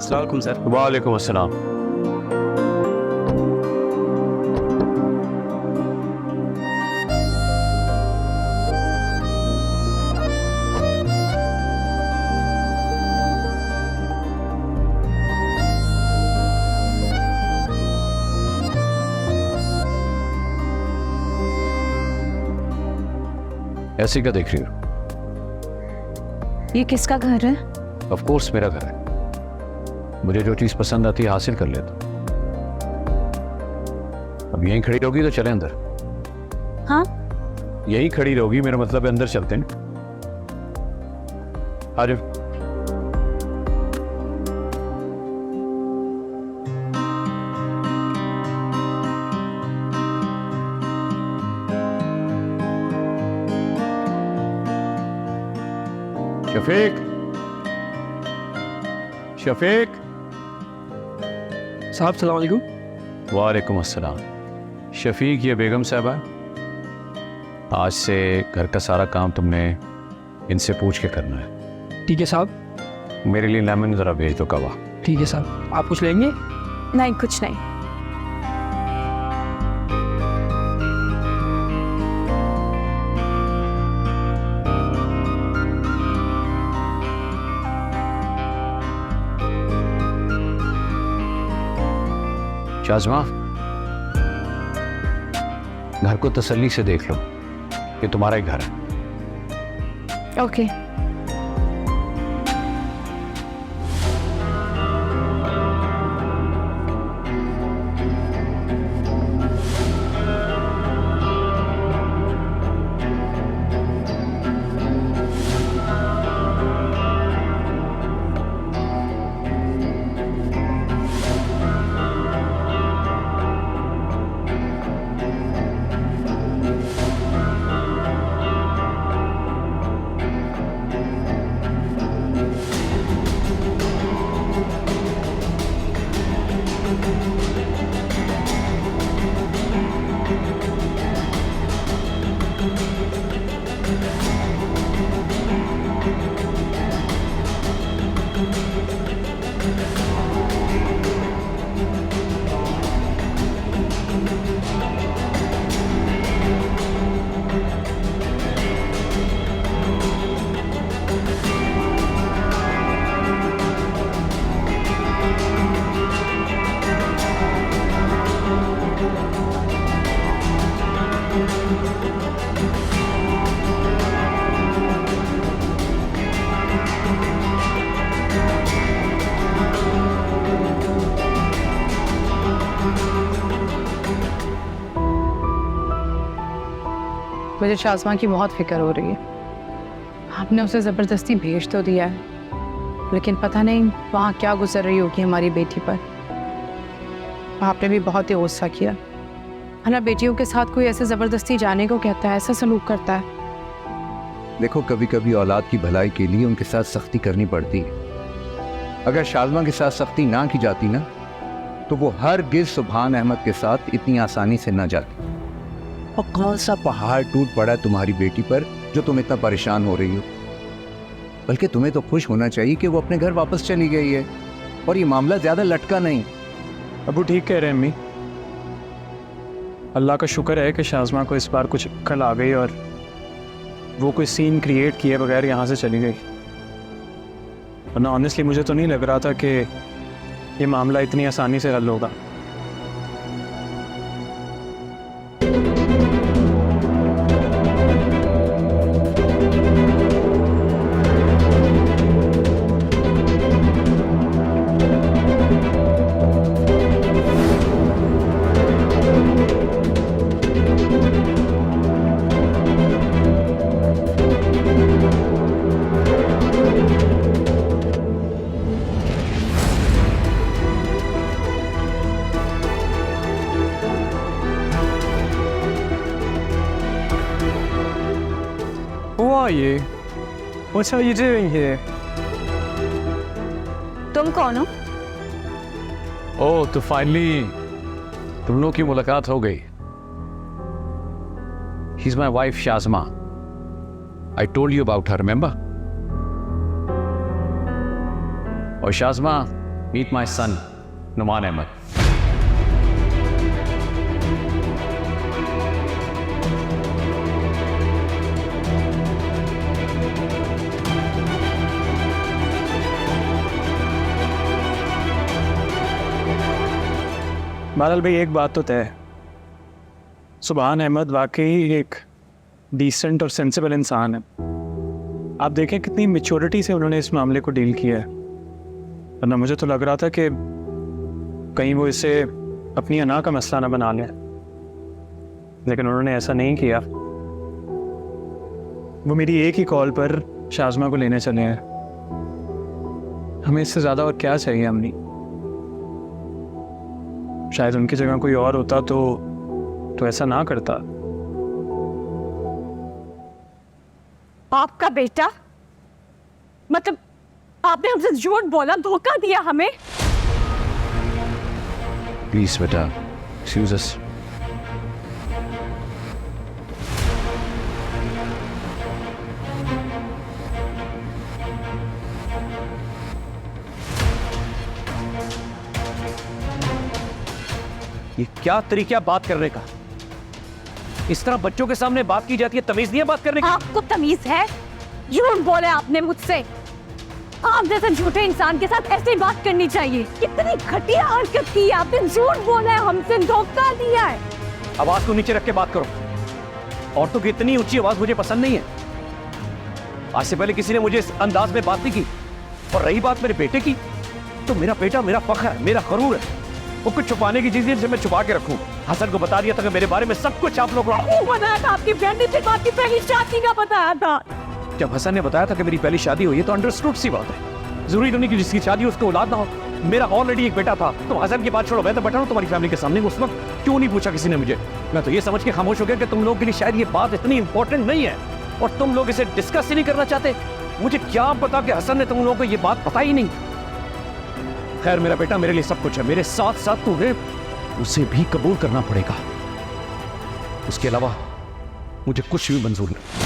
अस्सलाम वालेकुम सर। वालेकुम अस्सलाम। ऐसी क्या देख रही हो? ये किसका घर है? ऑफ कोर्स मेरा घर है। मुझे जो चीज पसंद आती है हासिल कर लेता। अब यहीं खड़ी रहोगी तो चले अंदर। हाँ, यहीं खड़ी रहोगी, मेरा मतलब है अंदर चलते हैं। आ जाओ। शफीक, शफीक। साहब सलाम वालेकुम। वालेकुम अस्सलाम। शफीक, ये बेगम साहबा, आज से घर का सारा काम तुमने इनसे पूछ के करना है। ठीक है साहब। मेरे लिए लेमन ज़रा भेज दो कवा। ठीक है साहब। आप कुछ लेंगे? नहीं कुछ नहीं। शाज़मा, घर को तसल्ली से देख लो, ये तुम्हारा ही घर है। ओके। मुझे शाज़मा की बहुत फिक्र हो रही है। आपने उसे ज़बरदस्ती भेज तो दिया है, लेकिन पता नहीं वहाँ क्या गुजर रही होगी हमारी बेटी पर। आपने भी बहुत ही गुस्सा किया है ना। बेटियों के साथ कोई ऐसे ज़बरदस्ती जाने को कहता है, ऐसा सलूक करता है। देखो, कभी कभी औलाद की भलाई के लिए उनके साथ सख्ती करनी पड़ती है। अगर शाज़मा के साथ सख्ती ना की जाती ना, तो वो हरगिज़ सुभान अहमद के साथ इतनी आसानी से ना जाती। और कौन सा पहाड़ टूट पड़ा तुम्हारी बेटी पर जो तुम इतना परेशान हो रही हो? बल्कि तुम्हें तो खुश होना चाहिए कि वो अपने घर वापस चली गई है और ये मामला ज़्यादा लटका नहीं। अबू ठीक कह रहे हैं अम्मी। अल्लाह का शुक्र है कि शाज़मा को इस बार कुछ अक्ल आ गई और वो कोई सीन क्रिएट किए बगैर यहाँ से चली गई। वरना ऑनेस्टली मुझे तो नहीं लग रहा था कि ये मामला इतनी आसानी से हल होगा। Who are you? What are you doing here? तुम कौन हो? ओह, तो फाइनली तुम लोगों की मुलाकात हो गई। She's my wife Shazma. I told you about her, remember? और शाज़मा, मीट माई सन नुमान अहमद। बहरहाल भाई एक बात तो तय है, सुभान अहमद वाकई एक डिसेंट और सेंसिबल इंसान है। आप देखें कितनी मैच्योरिटी से उन्होंने इस मामले को डील किया है, वरना मुझे तो लग रहा था कि कहीं वो इसे अपनी अना का मसला ना बना लें, लेकिन उन्होंने ऐसा नहीं किया। वो मेरी एक ही कॉल पर शाज़मा को लेने चले हैं। हमें इससे ज़्यादा और क्या चाहिए अम्मी? शायद उनकी जगह कोई और होता तो ऐसा ना करता। आपका बेटा, मतलब आपने हमसे झूठ बोला, धोखा दिया हमें। प्लीज बेटा, एक्सक्यूज अस। ये क्या तरीका बात करने का? इस तरह बच्चों के सामने बात की जाती है? तमीज नहीं है बात करने की? आपको तमीज है? झूठ बोले आपने मुझसे। आप जैसे झूठे इंसान के साथ ऐसे बात करनी चाहिए। कितनी घटिया हरकत की आपने, झूठ बोला है हमसे, धोखा दिया है। आवाज को नीचे रख के बात करो। औरतों की इतनी ऊंची आवाज मुझे पसंद नहीं है। आज से पहले किसी ने मुझे इस अंदाज में बात नहीं की। और रही बात मेरे बेटे की, तो मेरा बेटा मेरा फख्र है, मेरा गरूर है। वो कुछ छुपाने की चीज जिसे मैं छुपा के रखूं। हसन को बता दिया था कि मेरे बारे में सब कुछ आप लोग बताया था। आपकी बहन ने सिर्फ आपकी पहली शादी का बताया था। जब हसन ने बताया था कि मेरी पहली शादी हुई है तो अंडरस्टूड सी बात है। जरूरी तो नहीं कि जिसकी शादी उसको औलाद ना हो। मेरा ऑलरेडी एक बेटा था। तो हसन की बात छोड़ो, मैं तो बैठा हूं तुम्हारी फैमिली के सामने। उस वक्त क्यों नहीं पूछा किसी ने मुझे? मैं तो ये समझ के खामोश हो गया कि तुम लोगों के लिए शायद ये बात इतनी इंपॉर्टेंट नहीं है और तुम लोग इसे डिस्कस ही नहीं करना चाहते। मुझे क्या पता कि हसन ने तुम लोगों को ये बात पता ही नहीं। खैर, मेरा बेटा मेरे लिए सब कुछ है। मेरे साथ साथ तुम्हें उसे भी कबूल करना पड़ेगा। उसके अलावा मुझे कुछ भी मंजूर नहीं।